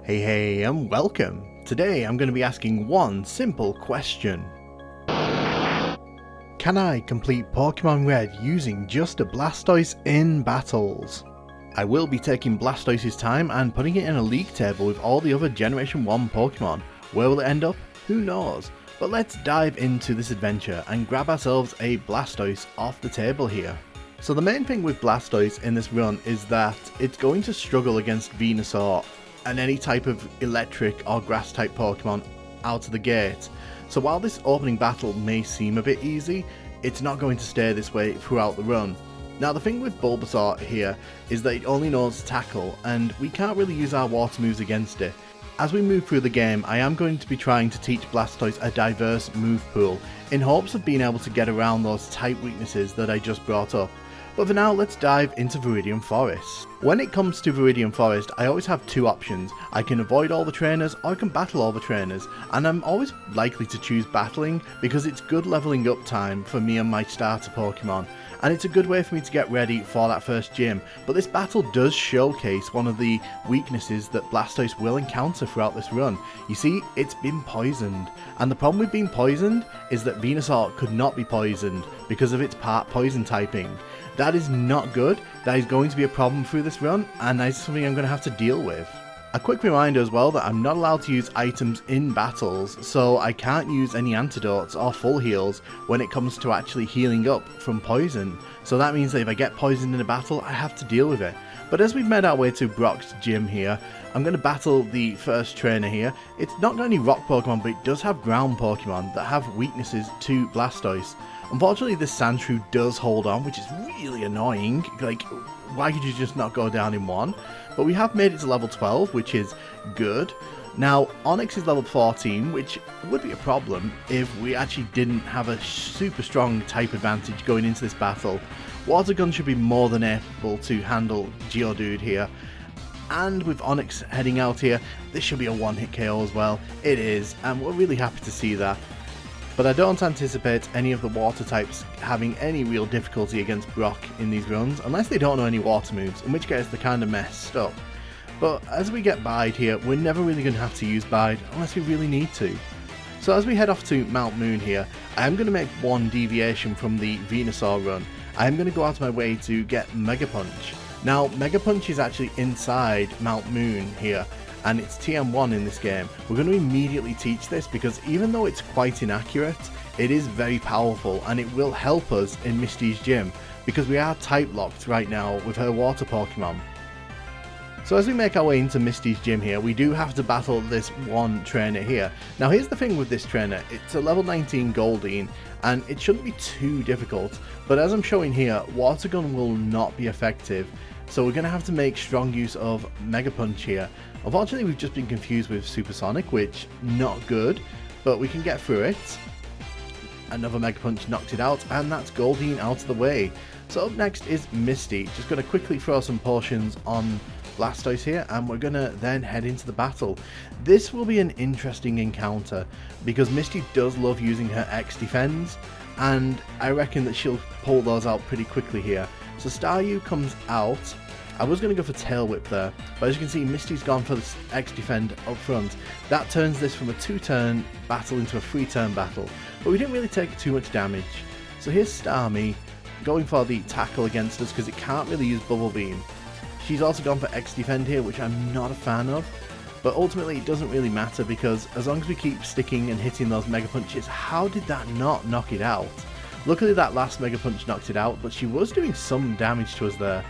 Hey and welcome! Today I'm going to be asking one simple question. Can I complete Pokemon Red using just a Blastoise in battles? I will be taking Blastoise's time and putting it in a league table with all the other Generation 1 Pokemon. Where will it end up? Who knows? But let's dive into this adventure and grab ourselves a Blastoise off the table here. So the main thing with Blastoise in this run is that it's going to struggle against Venusaur and any type of electric or grass type Pokemon out of the gate. So while this opening battle may seem a bit easy, it's not going to stay this way throughout the run. Now the thing with Bulbasaur here is that it only knows Tackle and we can't really use our water moves against it. As we move through the game, I am going to be trying to teach Blastoise a diverse move pool in hopes of being able to get around those type weaknesses that I just brought up. But for now, let's dive into Viridian Forest. When it comes to Viridian Forest, I always have two options. I can avoid all the trainers or I can battle all the trainers, and I'm always likely to choose battling because it's good leveling up time for me and my starter Pokemon, and it's a good way for me to get ready for that first gym. But this battle does showcase one of the weaknesses that Blastoise will encounter throughout this run. You see, it's been poisoned, and the problem with being poisoned is that Venusaur could not be poisoned because of its part poison typing. That is not good. That is going to be a problem through this run, and that is something I'm going to have to deal with. A quick reminder as well that I'm not allowed to use items in battles, so I can't use any antidotes or full heals when it comes to actually healing up from poison. So that means that if I get poisoned in a battle, I have to deal with it. But as we've made our way to Brock's gym here, I'm going to battle the first trainer here. It's not got any rock Pokemon, but it does have ground Pokemon that have weaknesses to Blastoise. Unfortunately, this Sandshrew does hold on, which is really annoying. Like, why could you just not go down in one? But we have made it to level 12, which is good. Now, Onyx is level 14, which would be a problem if we actually didn't have a super strong type advantage going into this battle. Water Gun should be more than able to handle Geodude here. And with Onyx heading out here, this should be a one-hit KO as well. It is, and we're really happy to see that. But I don't anticipate any of the water types having any real difficulty against Brock in these runs, unless they don't know any water moves, in which case they're kind of messed up. But as we get Bide here, we're never really going to have to use Bide unless we really need to. So as we head off to Mount Moon here, I am going to make one deviation from the Venusaur run. I am going to go out of my way to get Mega Punch. Now, Mega Punch is actually inside Mount Moon here, and it's TM1 in this game. We're going to immediately teach this because even though it's quite inaccurate, it is very powerful and it will help us in Misty's gym because we are type locked right now with her water Pokemon. So as we make our way into Misty's gym here, we do have to battle this one trainer here. Now here's the thing with this trainer, it's a level 19 Goldeen and it shouldn't be too difficult, but as I'm showing here, Water Gun will not be effective. So we're going to have to make strong use of Mega Punch here. Unfortunately, we've just been confused with Supersonic, which not good, but we can get through it. Another Mega Punch knocked it out, and that's Goldeen out of the way. So up next is Misty. Just going to quickly throw some potions on Blastoise here, and we're going to then head into the battle. This will be an interesting encounter, because Misty does love using her X defense, and I reckon that she'll pull those out pretty quickly here. So Staryu comes out. I was going to go for Tail Whip there, but as you can see, Misty's gone for this X Defend up front. That turns this from a 2-turn battle into a 3-turn battle, but we didn't really take too much damage. So here's Starmie going for the tackle against us because it can't really use Bubble Beam. She's also gone for X Defend here, which I'm not a fan of, but ultimately it doesn't really matter because as long as we keep sticking and hitting those Mega Punches, how did that not knock it out? Luckily that last Mega Punch knocked it out, but she was doing some damage to us there.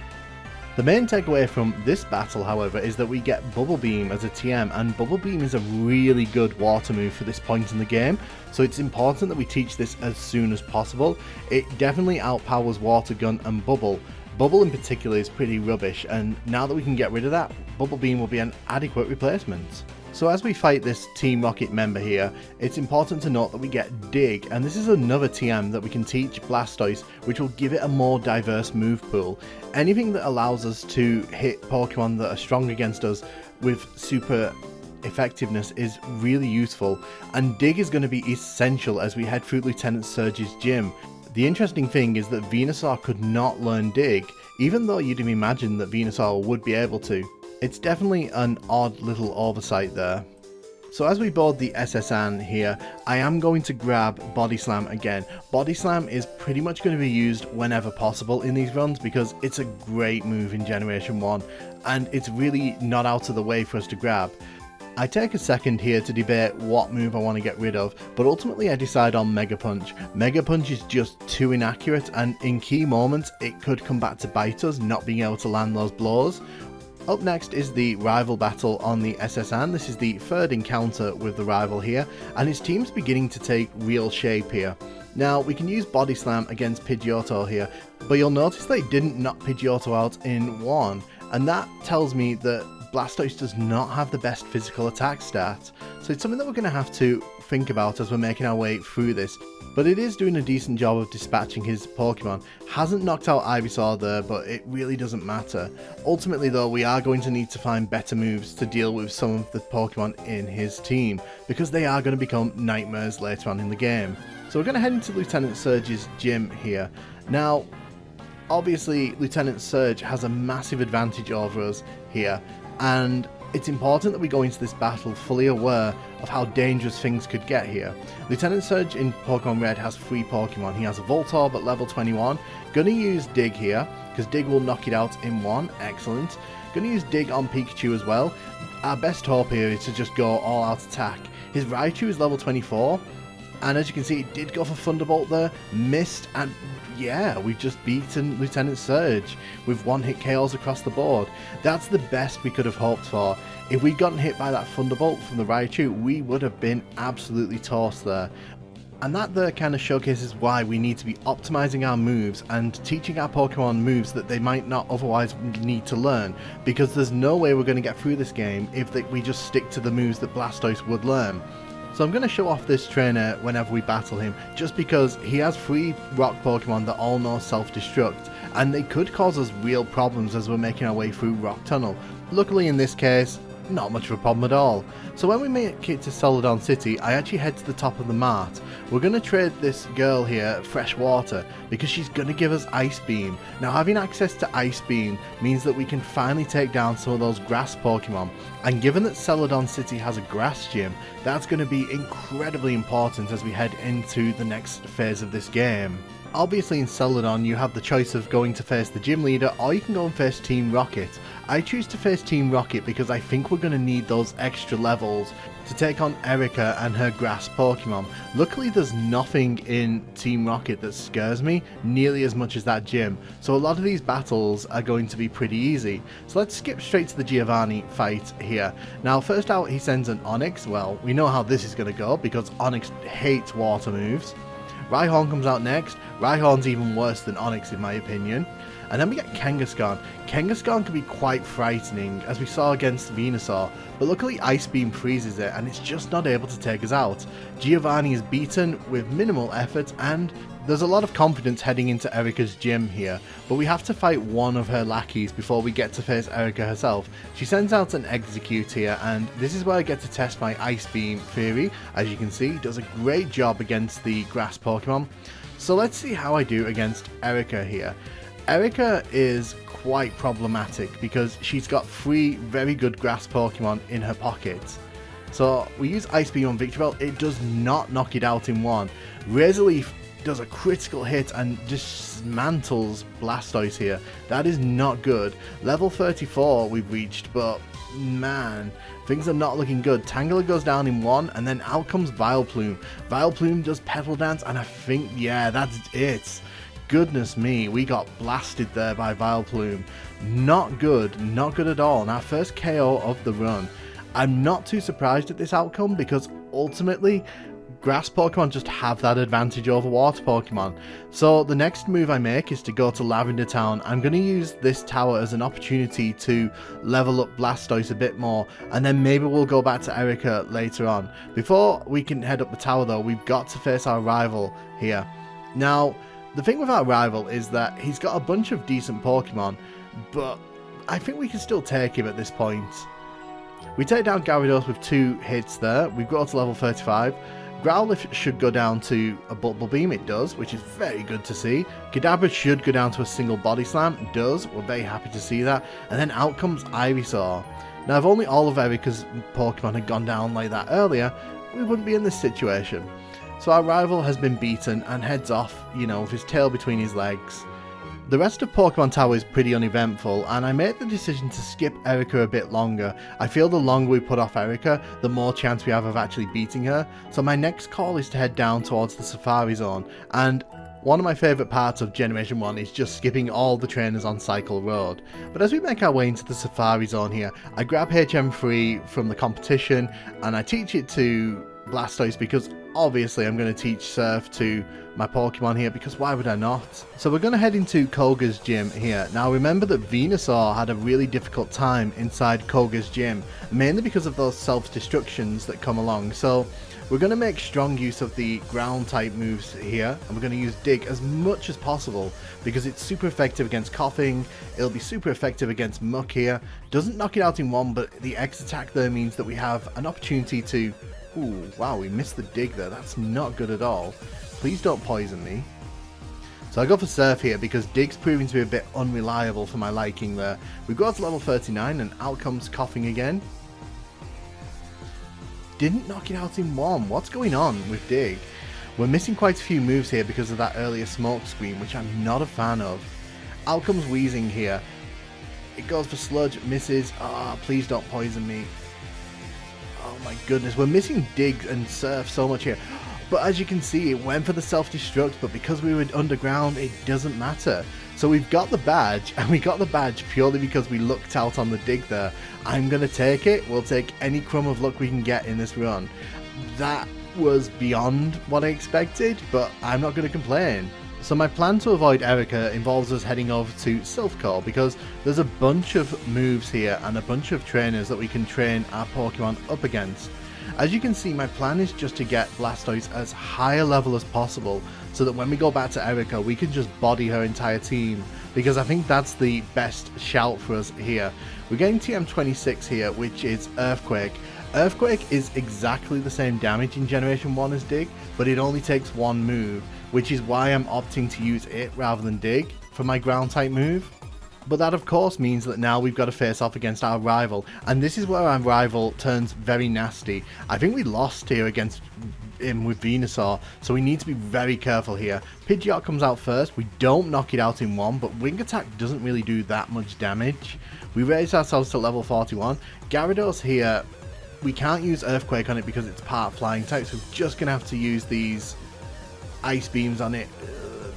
The main takeaway from this battle, however, is that we get Bubble Beam as a TM, and Bubble Beam is a really good water move for this point in the game, so it's important that we teach this as soon as possible. It definitely outpowers Water Gun and Bubble. Bubble in particular is pretty rubbish, and now that we can get rid of that, Bubble Beam will be an adequate replacement. So as we fight this Team Rocket member here, it's important to note that we get Dig, and this is another TM that we can teach Blastoise, which will give it a more diverse move pool. Anything that allows us to hit Pokemon that are strong against us with super effectiveness is really useful, and Dig is going to be essential as we head through Lieutenant Surge's gym. The interesting thing is that Venusaur could not learn Dig, even though you'd imagine that Venusaur would be able to. It's definitely an odd little oversight there. So as we board the SSN here, I am going to grab Body Slam again. Body Slam is pretty much going to be used whenever possible in these runs because it's a great move in Generation 1 and it's really not out of the way for us to grab. I take a second here to debate what move I want to get rid of, but ultimately I decide on Mega Punch. Mega Punch is just too inaccurate and in key moments it could come back to bite us, not being able to land those blows. Up next is the rival battle on the SSN. This is the third encounter with the rival here, and his team's beginning to take real shape here. Now, we can use Body Slam against Pidgeotto here, but you'll notice they didn't knock Pidgeotto out in one, and that tells me that Blastoise does not have the best physical attack stat, so it's something that we're going to have to think about as we're making our way through this. But it is doing a decent job of dispatching his Pokemon. Hasn't knocked out Ivysaur there, but it really doesn't matter. Ultimately though, we are going to need to find better moves to deal with some of the Pokemon in his team, because they are going to become nightmares later on in the game. So we're going to head into Lieutenant Surge's gym here. Now, obviously Lieutenant Surge has a massive advantage over us here, and it's important that we go into this battle fully aware of how dangerous things could get here. Lieutenant Surge in Pokemon Red has 3 Pokemon. He has a Voltorb at level 21. Gonna use Dig here, because Dig will knock it out in one. Excellent. Gonna use Dig on Pikachu as well. Our best hope here is to just go all out attack. His Raichu is level 24. And as you can see, it did go for Thunderbolt there, missed, and yeah, we've just beaten Lieutenant Surge with one-hit KOs across the board. That's the best we could have hoped for. If we'd gotten hit by that Thunderbolt from the Raichu, we would have been absolutely tossed there. And that there kind of showcases why we need to be optimizing our moves and teaching our Pokemon moves that they might not otherwise need to learn, because there's no way we're going to get through this game if we just stick to the moves that Blastoise would learn. So I'm going to show off this trainer whenever we battle him, just because he has 3 rock Pokemon that all know self-destruct, and they could cause us real problems as we're making our way through Rock Tunnel. Luckily in this case, not much of a problem at all. So when we make it to Celadon City, I actually head to the top of the mart. We're going to trade this girl here fresh water, because she's going to give us Ice Beam. Now having access to Ice Beam means that we can finally take down some of those grass Pokemon, and given that Celadon City has a grass gym, that's going to be incredibly important as we head into the next phase of this game. Obviously in Celadon you have the choice of going to face the gym leader, or you can go and face Team Rocket. I choose to face Team Rocket because I think we're going to need those extra levels to take on Erica and her grass Pokemon. Luckily there's nothing in Team Rocket that scares me nearly as much as that gym, so a lot of these battles are going to be pretty easy. So let's skip straight to the Giovanni fight here. Now first out he sends an Onix. Well, we know how this is going to go because Onix hates water moves. Rhyhorn comes out next. Rhyhorn's even worse than Onix in my opinion. And then we get Kangaskhan. Kangaskhan can be quite frightening, as we saw against Venusaur, but luckily Ice Beam freezes it and it's just not able to take us out. Giovanni is beaten with minimal effort, and there's a lot of confidence heading into Erica's gym here, but we have to fight one of her lackeys before we get to face Erica herself. She sends out an Execute here, and this is where I get to test my Ice Beam theory. As you can see, it does a great job against the grass Pokemon. So let's see how I do against Erica here. Erica is quite problematic because she's got 3 very good grass Pokemon in her pocket. So we use Ice Beam on Victreebel, it does not knock it out in one. Razor Leaf does a critical hit and dismantles Blastoise here. That is not good. Level 34 we've reached, but man, things are not looking good. Tangela goes down in one, and then out comes Vileplume. Vileplume does Petal Dance, and I think, yeah, that's it. Goodness me, we got blasted there by Vileplume. Not good at all. And our first KO of the run. I'm not too surprised at this outcome because ultimately grass Pokemon just have that advantage over water Pokemon. So the next move I make is to go to Lavender Town. I'm going to use this tower as an opportunity to level up Blastoise a bit more, and then maybe we'll go back to Erica later on. Before we can head up the tower though, we've got to face our rival here. Now, the thing with our rival is that he's got a bunch of decent Pokemon, but I think we can still take him at this point. We take down Gyarados with 2 hits there. We go to level 35. Growlithe should go down to a Bubble Beam, it does, which is very good to see. Kadabra should go down to a single Body Slam, it does, we're very happy to see that. And then out comes Ivysaur. Now if only all of Erika's Pokemon had gone down like that earlier, we wouldn't be in this situation. So our rival has been beaten and heads off, with his tail between his legs. The rest of Pokemon Tower is pretty uneventful, and I made the decision to skip Erika a bit longer. I feel the longer we put off Erika, the more chance we have of actually beating her. So my next call is to head down towards the Safari Zone, and one of my favourite parts of Generation 1 is just skipping all the trainers on Cycle Road. But as we make our way into the Safari Zone here, I grab HM3 from the competition, and I teach it to Blastoise because obviously I'm going to teach Surf to my Pokemon here, because why would I not? So we're going to head into Koga's gym here. Now remember that Venusaur had a really difficult time inside Koga's gym, mainly because of those self-destructions that come along. So we're going to make strong use of the ground type moves here, and we're going to use Dig as much as possible because it's super effective against Coughing. It'll be super effective against Muck here. Doesn't knock it out in one, but the X attack there means that we have an opportunity to... Ooh, wow, we missed the Dig there. That's not good at all. Please don't poison me. So I go for Surf here because Dig's proving to be a bit unreliable for my liking there. We go to level 39 and out comes Coughing again. Didn't knock it out in one. What's going on with Dig? We're missing quite a few moves here because of that earlier Smoke Screen, which I'm not a fan of. Out comes Weezing here. It goes for Sludge, misses. Please don't poison me. Oh my goodness, we're missing Dig and Surf so much here. But as you can see, it went for the self-destruct, but because we were underground, it doesn't matter. So we've got the badge, and we got the badge purely because we lucked out on the Dig there. I'm going to take it. We'll take any crumb of luck we can get in this run. That was beyond what I expected, but I'm not going to complain. So my plan to avoid Erika involves us heading over to Silphcore because there's a bunch of moves here and a bunch of trainers that we can train our Pokemon up against. As you can see, my plan is just to get Blastoise as high a level as possible so that when we go back to Erika, we can just body her entire team, because I think that's the best shout for us here. We're getting TM26 here, which is Earthquake. Earthquake is exactly the same damage in Generation 1 as Dig, but it only takes one move, which is why I'm opting to use it rather than Dig for my ground type move. But that of course means that now we've got to face off against our rival, and this is where our rival turns very nasty. I think we lost here against him with Venusaur, so we need to be very careful here. Pidgeot comes out first. We don't knock it out in one, but Wing Attack doesn't really do that much damage. We raise ourselves to level 41. Gyarados here, we can't use Earthquake on it because it's part flying type, so we're just going to have to use these Ice Beams on it.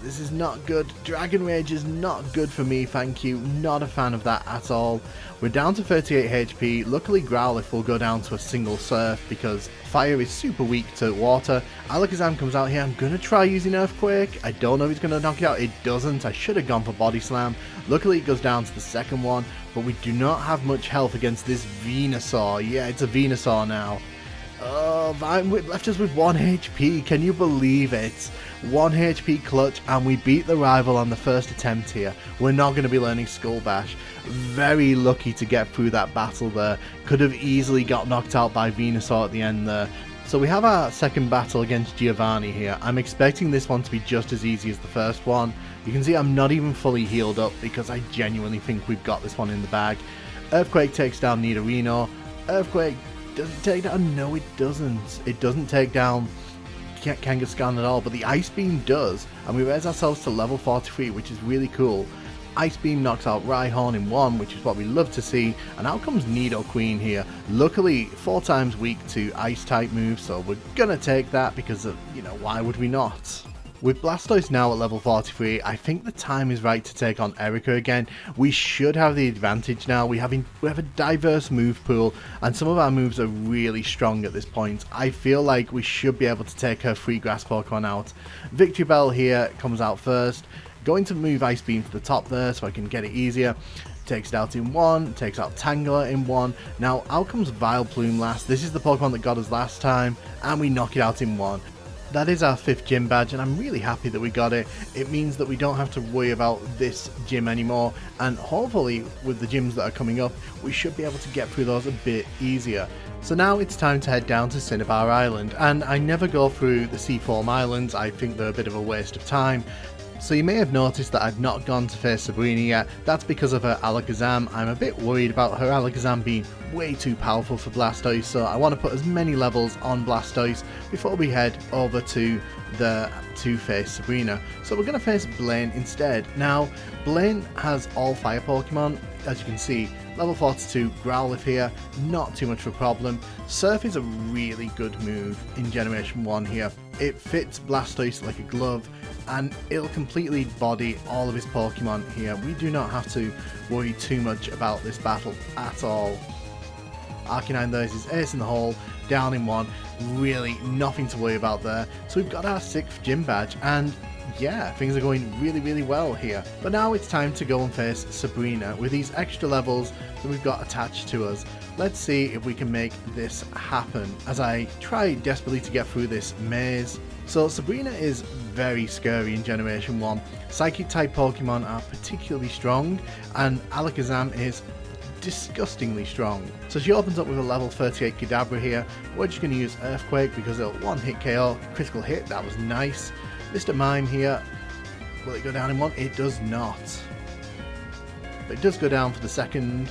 This is not good. Dragon Rage is not good for me, thank you. Not a fan of that at all. We're down to 38 HP. Luckily Growlithe will go down to a single Surf because Fire is super weak to Water. Alakazam comes out here. I'm going to try using Earthquake. I don't know if it's going to knock it out. It doesn't. I should have gone for Body Slam. Luckily it goes down to the second one, but we do not have much health against this Venusaur. Yeah, it's a Venusaur now. Oh, Vine left us with 1 HP. Can you believe it? 1 HP clutch, and we beat the rival on the first attempt here. We're not going to be learning Skull Bash. Very lucky to get through that battle there. Could have easily got knocked out by Venusaur at the end there. So we have our second battle against Giovanni here. I'm expecting this one to be just as easy as the first one. You can see I'm not even fully healed up because I genuinely think we've got this one in the bag. Earthquake takes down Nidorino. Earthquake, does it take down? No, it doesn't. It doesn't take down Kangaskhan at all, but the Ice Beam does, and we raise ourselves to level 43, which is really cool. Ice Beam knocks out Rhyhorn in one, which is what we love to see, and out comes Nidoqueen here. Luckily, 4 times weak to Ice type moves, so we're gonna take that because of, why would we not? With Blastoise now at level 43, I think the time is right to take on Erika again. We should have the advantage now. We have a diverse move pool, and some of our moves are really strong at this point. I feel like we should be able to take her free grass Pokemon out. Victory Bell here comes out first. Going to move Ice Beam to the top there so I can get it easier. Takes it out in one, takes out Tangela in one. Now out comes Vileplume last. This is the Pokemon that got us last time, and we knock it out in one. That is our 5th gym badge, and I'm really happy that we got it. It means that we don't have to worry about this gym anymore, and hopefully with the gyms that are coming up, we should be able to get through those a bit easier. So now it's time to head down to Cinnabar Island, and I never go through the Seafoam Islands. I think they're a bit of a waste of time. So you may have noticed that I've not gone to face Sabrina yet. That's because of her Alakazam. I'm a bit worried about her Alakazam being way too powerful for Blastoise, so I want to put as many levels on Blastoise before we head over to face Sabrina. So we're going to face Blaine instead. Now, Blaine has all fire Pokemon, as you can see. Level 42 Growlithe here, not too much of a problem. Surf is a really good move in Generation 1 here. It fits Blastoise like a glove, and it'll completely body all of his Pokemon here. We do not have to worry too much about this battle at all. Arcanine there is his ace in the hole, down in 1, really nothing to worry about there. So we've got our 6th gym badge, and yeah, things are going really well here. But now it's time to go and face Sabrina with these extra levels that we've got attached to us. Let's see if we can make this happen as I try desperately to get through this maze. So Sabrina is very scary in Generation 1. Psychic type Pokemon are particularly strong, and Alakazam is disgustingly strong. So she opens up with a level 38 Kadabra here. We're just going to use Earthquake because it'll one-hit KO. Critical hit, that was nice. Mr. Mime here, will it go down in 1? It does not. But it does go down for the second.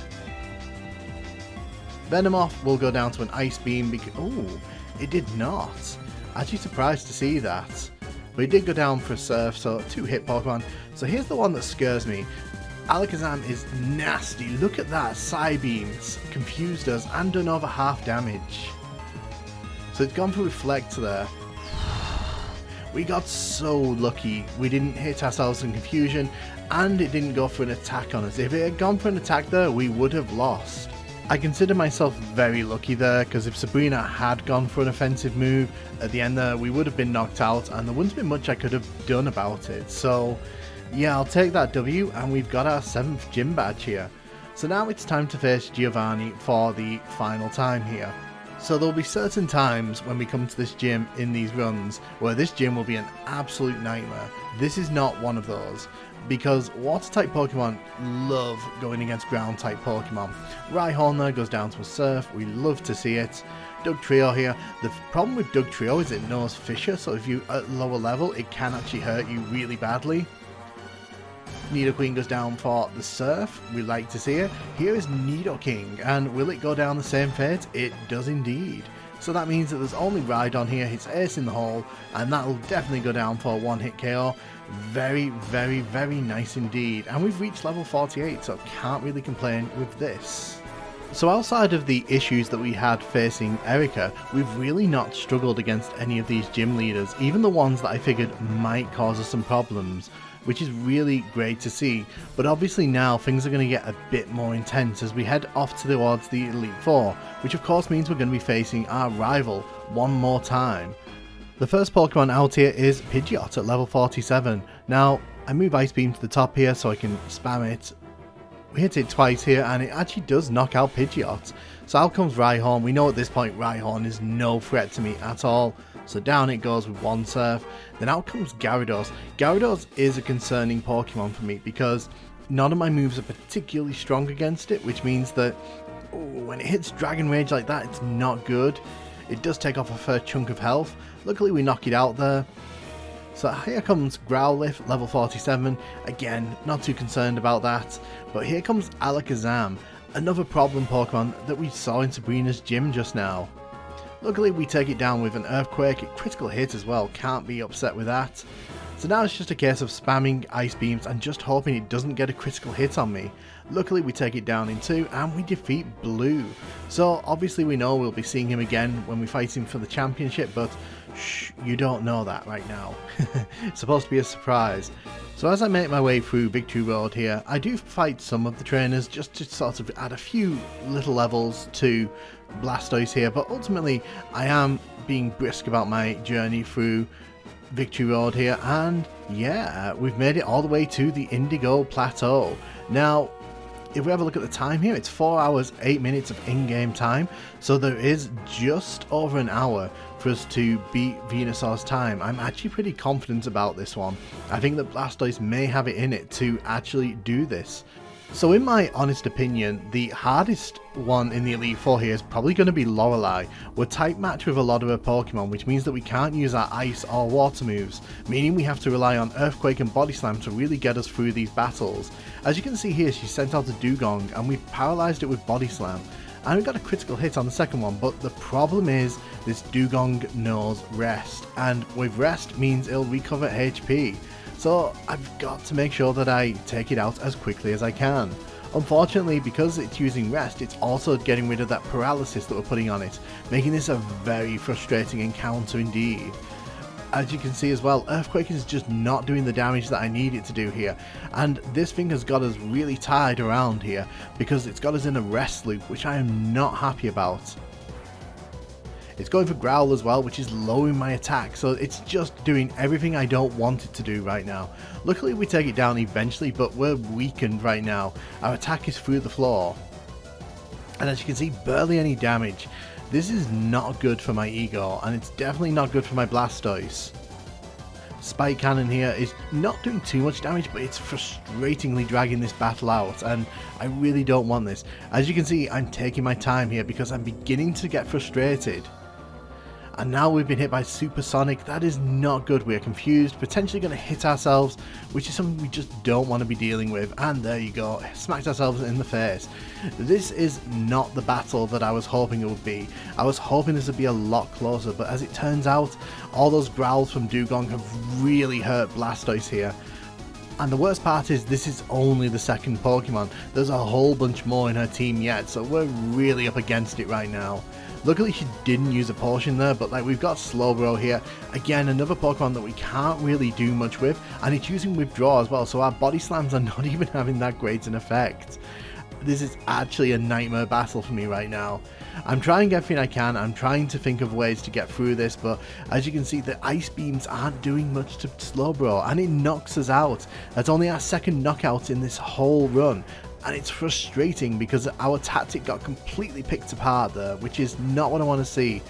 Venomoth will go down to an Ice Beam because... oh, it did not. Actually surprised to see that. But it did go down for a Surf, so 2-hit Pokemon. So here's the one that scares me. Alakazam is nasty. Look at that. Psybeams confused us and done over half damage. So it's gone for Reflect there. We got so lucky. We didn't hit ourselves in confusion, and it didn't go for an attack on us. If it had gone for an attack there, we would have lost. I consider myself very lucky there, because if Sabrina had gone for an offensive move at the end there, we would have been knocked out, and there wouldn't have been much I could have done about it. So yeah, I'll take that W, and we've got our 7th gym badge here. So now it's time to face Giovanni for the final time here. So there'll be certain times when we come to this gym in these runs where this gym will be an absolute nightmare. This is not one of those, because water type Pokemon love going against ground type Pokemon. Rhyhorn there goes down to a Surf, we love to see it. Dugtrio here, the problem with Dugtrio is it knows Fissure, so if you're at lower level it can actually hurt you really badly. Nidoqueen goes down for the Surf, we like to see it. Here is Nidoking, and will it go down the same fate? It does indeed. So that means that there's only Rhydon here, hits Ace in the hole, and that'll definitely go down for a one-hit KO. Very nice indeed. And we've reached level 48, so can't really complain with this. So outside of the issues that we had facing Erica, we've really not struggled against any of these gym leaders, even the ones that I figured might cause us some problems, which is really great to see. But obviously now things are going to get a bit more intense as we head off towards the Elite Four, which of course means we're going to be facing our rival one more time. The first Pokemon out here is Pidgeot at level 47. Now, I move Ice Beam to the top here so I can spam it. We hit it twice here and it actually does knock out Pidgeot. So out comes Rhyhorn. We know at this point Rhyhorn is no threat to me at all. So down it goes with one Surf. Then out comes Gyarados. Gyarados is a concerning Pokemon for me because none of my moves are particularly strong against it, which means that when it hits Dragon Rage like that, it's not good. It does take off a fair chunk of health. Luckily we knock it out there. So here comes Growlithe, level 47. Again, not too concerned about that. But here comes Alakazam, another problem Pokemon that we saw in Sabrina's gym just now. Luckily we take it down with an Earthquake, critical hit as well, can't be upset with that. So now it's just a case of spamming Ice Beams and just hoping it doesn't get a critical hit on me. Luckily we take it down in 2 and we defeat Blue. So obviously we know we'll be seeing him again when we fight him for the championship, but shh, you don't know that right now. It's supposed to be a surprise. So as I make my way through Victory Road here, I do fight some of the trainers just to sort of add a few little levels to Blastoise here, but ultimately I am being brisk about my journey through Victory Road here, and yeah, we've made it all the way to the Indigo Plateau. Now, if we have a look at the time here, it's 4 hours 8 minutes of in-game time, so there is just over an hour for us to beat Venusaur's time. I'm actually pretty confident about this one. I think that Blastoise may have it in it to actually do this. So in my honest opinion, the hardest one in the Elite Four here is probably going to be Lorelei. We're type matched with a lot of her Pokemon, which means that we can't use our Ice or Water moves, meaning we have to rely on Earthquake and Body Slam to really get us through these battles. As you can see here, she sent out a Dugong and we've paralysed it with Body Slam. And we got a critical hit on the second one, but the problem is this Dugong knows Rest, and with Rest means it'll recover HP. So I've got to make sure that I take it out as quickly as I can. Unfortunately, because it's using Rest, it's also getting rid of that paralysis that we're putting on it, making this a very frustrating encounter indeed. As you can see as well, Earthquake is just not doing the damage that I need it to do here, and this thing has got us really tied around here because it's got us in a rest loop, which I am not happy about. It's going for Growl as well, which is lowering my attack, so it's just doing everything I don't want it to do right now. Luckily we take it down eventually, but we're weakened right now. Our attack is through the floor, and as you can see, barely any damage. This is not good for my ego, and it's definitely not good for my Blastoise. Spike Cannon here is not doing too much damage, but it's frustratingly dragging this battle out, and I really don't want this. As you can see, I'm taking my time here because I'm beginning to get frustrated. And now we've been hit by Supersonic. That is not good. We're confused, potentially going to hit ourselves, which is something we just don't want to be dealing with. And there you go, smacked ourselves in the face. This is not the battle that I was hoping it would be. I was hoping this would be a lot closer, but as it turns out, all those growls from Dugong have really hurt Blastoise here. And the worst part is this is only the second Pokemon. There's a whole bunch more in her team yet, so we're really up against it right now. Luckily she didn't use a potion there, but like we've got Slowbro here, again another Pokemon that we can't really do much with, and it's using Withdraw as well, so our Body Slams are not even having that great an effect. This is actually a nightmare battle for me right now. I'm trying everything I can, I'm trying to think of ways to get through this, but as you can see the Ice Beams aren't doing much to Slowbro, and it knocks us out. That's only our second knockout in this whole run. And it's frustrating because our tactic got completely picked apart there, which is not what I want to see.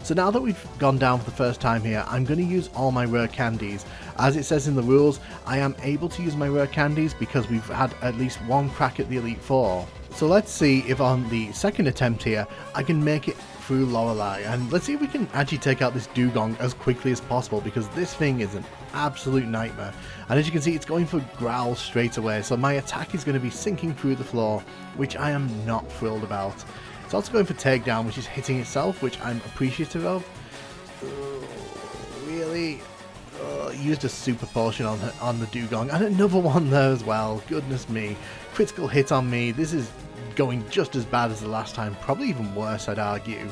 So now that we've gone down for the first time here, I'm going to use all my rare candies. As it says in the rules, I am able to use my rare candies because we've had at least one crack at the Elite Four. So let's see if on the second attempt here, I can make it through Lorelei, and let's see if we can actually take out this Dugong as quickly as possible, because this thing is an absolute nightmare. And as you can see, it's going for Growl straight away, so my attack is going to be sinking through the floor, which I am not thrilled about. It's also going for Takedown, which is hitting itself, which I'm appreciative of. Really? Used a super potion on the Dugong, and another one there as well. Goodness me. Critical hit on me. This is going just as bad as the last time, probably even worse, I'd argue.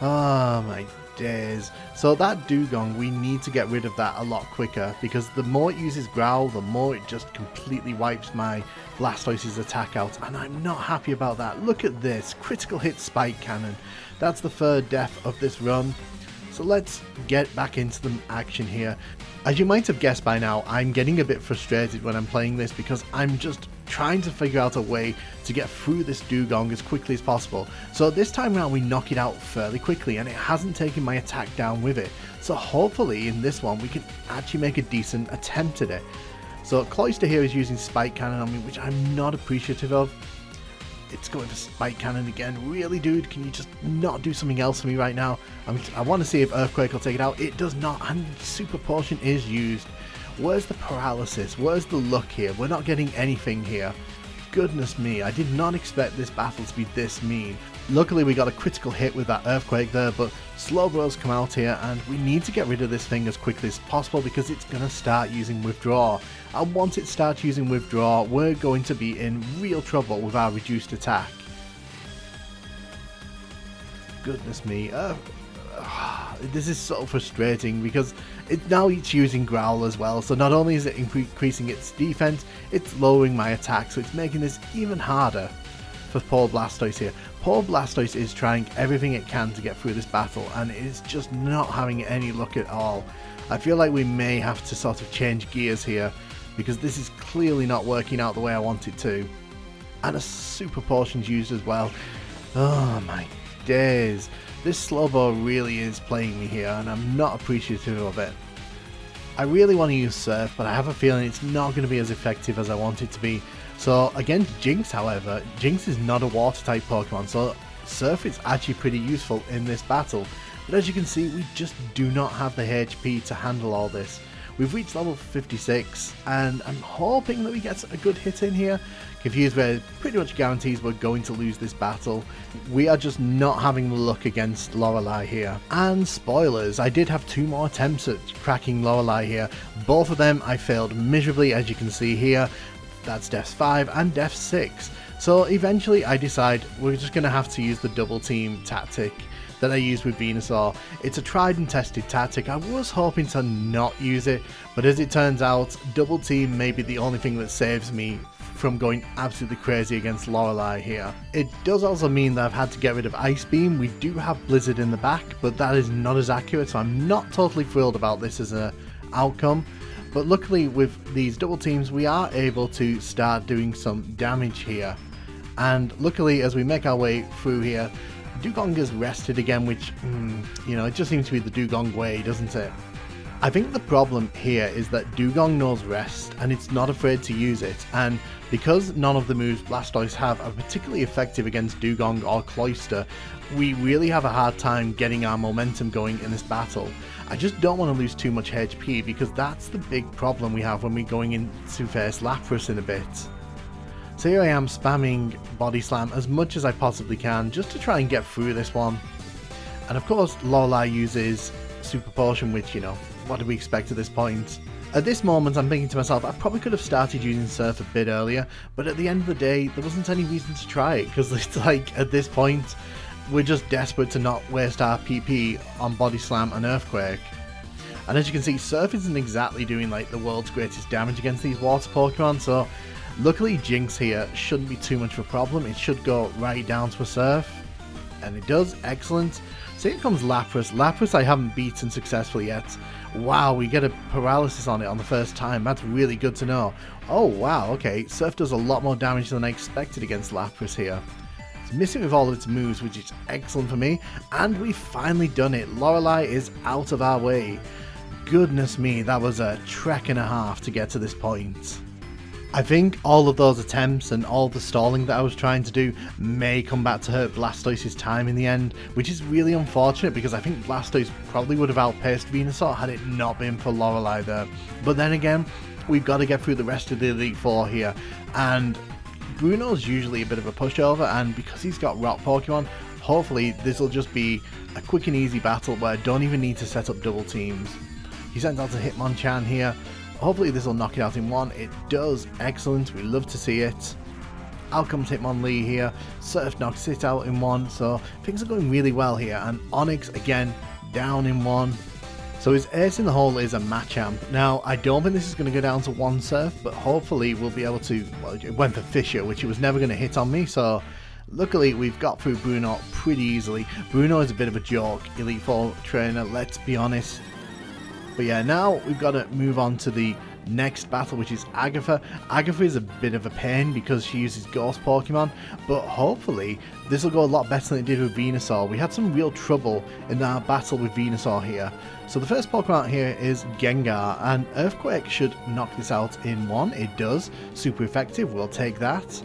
Oh my days. So that Dugong, we need to get rid of that a lot quicker, because the more it uses Growl, the more it just completely wipes my Blastoise's attack out, and I'm not happy about that. Look at this, critical hit Spike Cannon. That's the third death of this run. So let's get back into the action here. As you might have guessed by now, I'm getting a bit frustrated when I'm playing this because I'm just trying to figure out a way to get through this Dugong as quickly as possible. So this time around we knock it out fairly quickly, and it hasn't taken my attack down with it. So hopefully in this one we can actually make a decent attempt at it. So Cloyster here is using Spike Cannon on me, which I'm not appreciative of. It's going for Spike Cannon again. Really, dude? Can you just not do something else for me right now? I want to see if Earthquake will take it out. It does not, and Super Potion is used. Where's the paralysis? Where's the luck here? We're not getting anything here. Goodness me, I did not expect this battle to be this mean. Luckily we got a critical hit with that Earthquake there, but Slowbro's come out here, and we need to get rid of this thing as quickly as possible because it's going to start using Withdraw. And once it starts using Withdraw, we're going to be in real trouble with our reduced attack. Goodness me, this is so frustrating because now it's using Growl as well, so not only is it increasing its defense, it's lowering my attack, so it's making this even harder for poor Blastoise here. Poor Blastoise is trying everything it can to get through this battle, and it's just not having any luck at all. I feel like we may have to sort of change gears here because this is clearly not working out the way I want it to. And a super potion's used as well. Oh my days. This Slowbro really is playing me here, and I'm not appreciative of it. I really want to use Surf, but I have a feeling it's not going to be as effective as I want it to be. So against Jinx, however, Jinx is not a water type Pokemon, so Surf is actually pretty useful in this battle. But as you can see, we just do not have the HP to handle all this. We've reached level 56, and I'm hoping that we get a good hit in here. Confused Ray pretty much guarantees we're going to lose this battle. We are just not having the luck against Lorelei here. And spoilers, I did have 2 more attempts at cracking Lorelei here. Both of them I failed miserably, as you can see here. That's Death 5 and Death 6. So eventually I decide we're just going to have to use the double team tactic that I used with Venusaur. It's a tried and tested tactic. I was hoping to not use it, but as it turns out, double team may be the only thing that saves me from going absolutely crazy against Lorelei here. It does also mean that I've had to get rid of Ice Beam. We do have Blizzard in the back, but that is not as accurate, so I'm not totally thrilled about this as an outcome. But luckily with these double teams, we are able to start doing some damage here. And luckily, as we make our way through here, Dugong is rested again, which, you know, it just seems to be the Dugong way, doesn't it? I think the problem here is that Dugong knows rest and it's not afraid to use it, and because none of the moves Blastoise have are particularly effective against Dugong or Cloyster, we really have a hard time getting our momentum going in this battle. I just don't want to lose too much HP, because that's the big problem we have when we're going in to face Lapras in a bit. So here I am spamming Body Slam as much as I possibly can just to try and get through this one. And of course Lorelei uses Super Potion, which, you know, what do we expect at this point? At this moment I'm thinking to myself, I probably could have started using Surf a bit earlier, but at the end of the day there wasn't any reason to try it, because it's like at this point we're just desperate to not waste our PP on Body Slam and Earthquake. And as you can see, Surf isn't exactly doing like the world's greatest damage against these water Pokemon, so luckily Jinx here shouldn't be too much of a problem. It should go right down to a Surf, and it does. Excellent. So here comes Lapras. Lapras I haven't beaten successfully yet. Wow, we get a paralysis on it on the first time. That's really good to know. Oh wow, okay, Surf does a lot more damage than I expected against Lapras here. It's missing with all of its moves, which is excellent for me, and we've finally done it. Lorelei is out of our way. Goodness me, that was a trek and a half to get to this point. I think all of those attempts and all the stalling that I was trying to do may come back to hurt Blastoise's time in the end, which is really unfortunate, because I think Blastoise probably would have outpaced Venusaur had it not been for Lorelei there. But then again, we've got to get through the rest of the Elite Four here, and Bruno's usually a bit of a pushover, and because he's got rock Pokemon, hopefully this will just be a quick and easy battle where I don't even need to set up double teams. He sends out a Hitmonchan here. Hopefully this will knock it out in one. It does. Excellent. We love to see it. Out comes Hitmonlee here. Surf knocks it out in one. So things are going really well here. And Onix again down in one. So his ace in the hole is a Machamp. Now I don't think this is going to go down to one Surf, but hopefully we'll be able to. Well, it went for Fissure, which it was never going to hit on me. So luckily we've got through Bruno pretty easily. Bruno is a bit of a joke. Elite Four trainer, let's be honest. But yeah, now we've got to move on to the next battle, which is Agatha. Agatha is a bit of a pain because she uses Ghost Pokemon, but hopefully this will go a lot better than it did with Venusaur. We had some real trouble in our battle with Venusaur here. So the first Pokemon here is Gengar, and Earthquake should knock this out in one. It does. Super effective. We'll take that.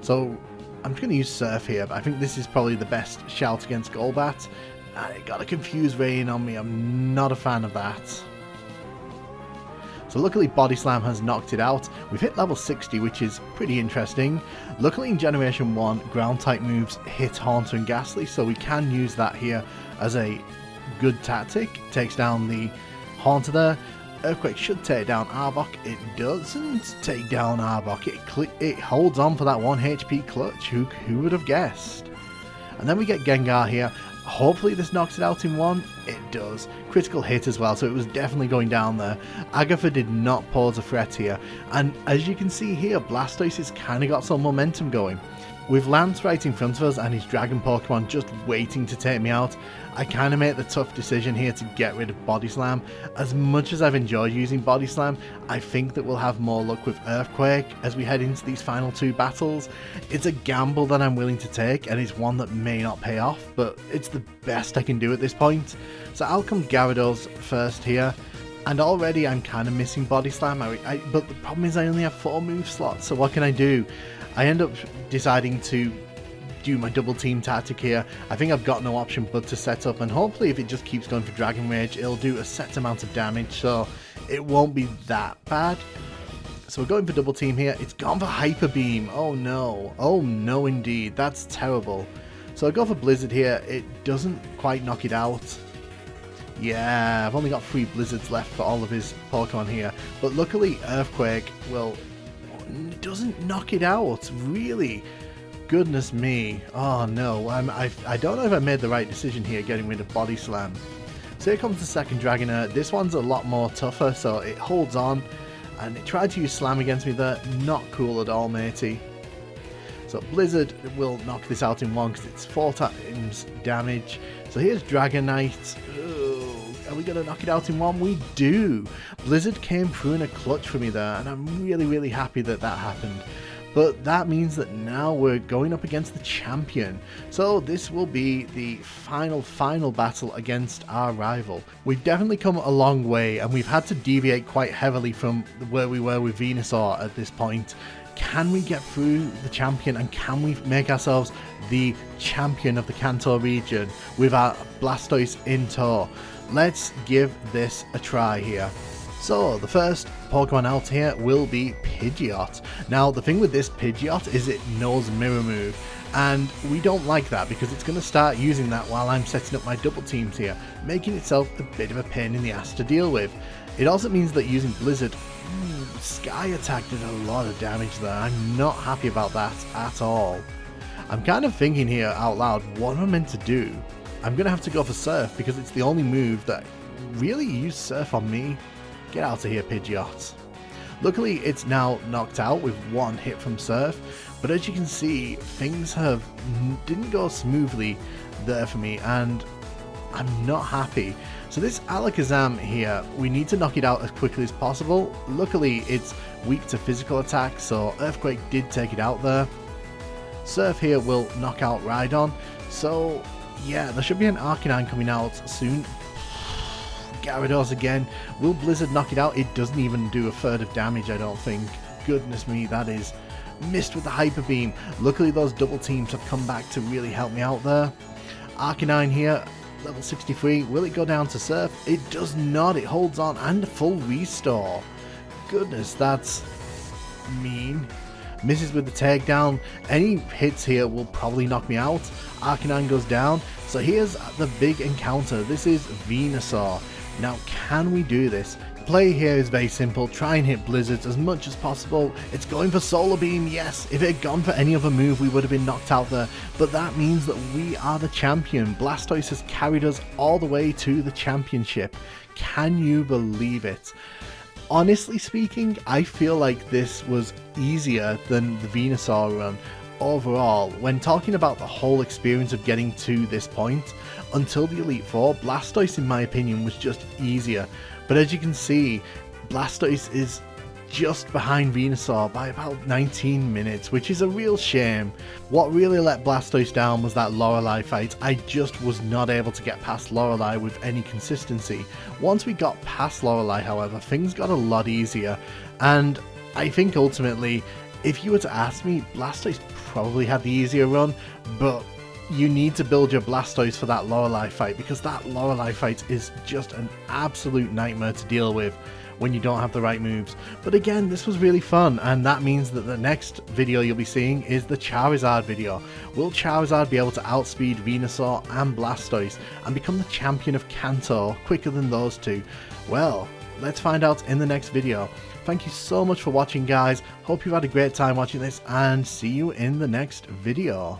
So I'm just going to use Surf here, but I think this is probably the best shout against Golbat. And it got a Confused Rain on me. I'm not a fan of that. So luckily Body Slam has knocked it out. We've hit level 60, which is pretty interesting. Luckily in Generation 1, ground type moves hit Haunter and Ghastly, so we can use that here as a good tactic. Takes down the Haunter there. Earthquake should take down Arbok. It doesn't take down Arbok. It holds on for that 1 HP clutch. Who would have guessed? And then we get Gengar here. Hopefully this knocks it out in one. It does. Critical hit as well, so it was definitely going down there. Agatha did not pose a threat here. And as you can see here, Blastoise has kind of got some momentum going. With Lance right in front of us and his Dragon Pokemon just waiting to take me out, I kind of made the tough decision here to get rid of Body Slam. As much as I've enjoyed using Body Slam, I think that we'll have more luck with Earthquake as we head into these final two battles. It's a gamble that I'm willing to take, and it's one that may not pay off, but it's the best I can do at this point. So out comes Gyarados first here. And already I'm kind of missing Body Slam, but the problem is I only have 4 move slots, so what can I do? I end up deciding to do my double team tactic here. I think I've got no option but to set up, and hopefully if it just keeps going for Dragon Rage, it'll do a set amount of damage, so it won't be that bad. So we're going for double team here. It's gone for Hyper Beam. Oh no indeed, that's terrible. So I go for Blizzard here. It doesn't quite knock it out. Yeah, I've only got 3 Blizzards left for all of his Pokemon here, but luckily Earthquake, well, doesn't knock it out, really. Goodness me. Oh no, I don't know if I made the right decision here getting rid of Body Slam. So here comes the second Dragonair. This one's a lot more tougher, so it holds on, and it tried to use Slam against me there. Not cool at all, matey. So Blizzard will knock this out in 1 because it's 4 times damage. So here's Dragonite. Are we going to knock it out in 1? We do. Blizzard came through in a clutch for me there, and I'm really happy that that happened. But that means that now we're going up against the champion. So this will be the final battle against our rival. We've definitely come a long way, and we've had to deviate quite heavily from where we were with Venusaur at this point. Can we get through the champion, and can we make ourselves the champion of the Kanto region with our Blastoise in tow? Let's give this a try here. So the first Pokemon out here will be Pidgeot. Now the thing with this Pidgeot is it knows Mirror Move, and we don't like that because it's going to start using that while I'm setting up my double teams here, making itself a bit of a pain in the ass to deal with. It also means that using Blizzard, Sky Attack did a lot of damage there. I'm not happy about that at all. I'm kind of thinking here out loud, what am I meant to do? I'm going to have to go for Surf because it's the only move that really used Surf on me. Get out of here, Pidgeot. Luckily, it's now knocked out with 1 hit from Surf, but as you can see, things didn't go smoothly there for me, and I'm not happy. So this Alakazam here, we need to knock it out as quickly as possible. Luckily, it's weak to physical attack, so Earthquake did take it out there. Surf here will knock out Rhydon, so yeah, there should be an Arcanine coming out soon. Gyarados again. Will Blizzard knock it out? It doesn't even do a third of damage, I don't think. Goodness me, that is missed with the Hyper Beam. Luckily, those double teams have come back to really help me out there. Arcanine here, level 63. Will it go down to Surf? It does not. It holds on, and a full restore. Goodness, that's mean. Misses with the takedown. Any hits here will probably knock me out. Arcanine goes down. So here's the big encounter. This is Venusaur. Now, can we do this? The play here is very simple. Try and hit Blizzards as much as possible. It's going for Solar Beam, yes. If it had gone for any other move, we would have been knocked out there. But that means that we are the champion. Blastoise has carried us all the way to the championship. Can you believe it? Honestly speaking, I feel like this was easier than the Venusaur run. Overall, when talking about the whole experience of getting to this point, until the Elite Four, Blastoise in my opinion was just easier. But as you can see, Blastoise is just behind Venusaur by about 19 minutes, which is a real shame. What really let Blastoise down was that Lorelei fight. I just was not able to get past Lorelei with any consistency. Once we got past Lorelei, however, things got a lot easier, and I think ultimately, if you were to ask me, Blastoise probably had the easier run, but you need to build your Blastoise for that Lorelei fight, because that Lorelei fight is just an absolute nightmare to deal with when you don't have the right moves. But again, this was really fun, and that means that the next video you'll be seeing is the Charizard video. Will Charizard be able to outspeed Venusaur and Blastoise and become the champion of Kanto quicker than those two? Well, let's find out in the next video. Thank you so much for watching, guys. Hope you've had a great time watching this, and see you in the next video.